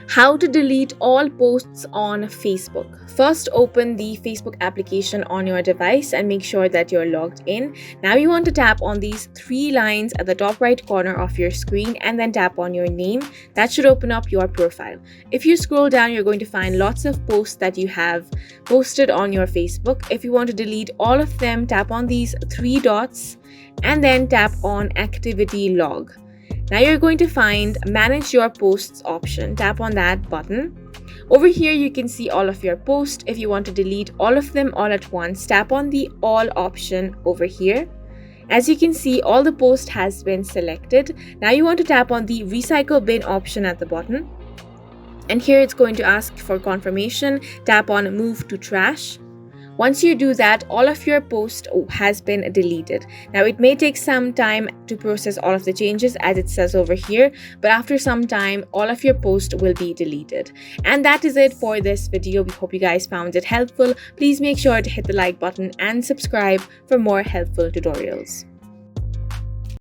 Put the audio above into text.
How to delete all posts on Facebook. First, open the Facebook application on your device and make sure that you're logged in. Now you want to tap on these three lines at the top right corner of your screen and then tap on your name. That should open up your profile. If you scroll down, you're going to find lots of posts that you have posted on your Facebook. If you want to delete all of them, tap on these three dots and then tap on activity log. Now you're going to find manage your posts option. Tap on that button. Over here you can see all of your posts. If you want to delete all of them all at once, tap on the all option over here. As you can see, all the post has been selected. Now you want to tap on the recycle bin option at the bottom. And here it's going to ask for confirmation. Tap on move to trash. Once you do that, all of your post has been deleted. Now it may take some time to process all of the changes as it says over here, but after some time, all of your post will be deleted. And that is it for this video. We hope you guys found it helpful. Please make sure to hit the like button and subscribe for more helpful tutorials.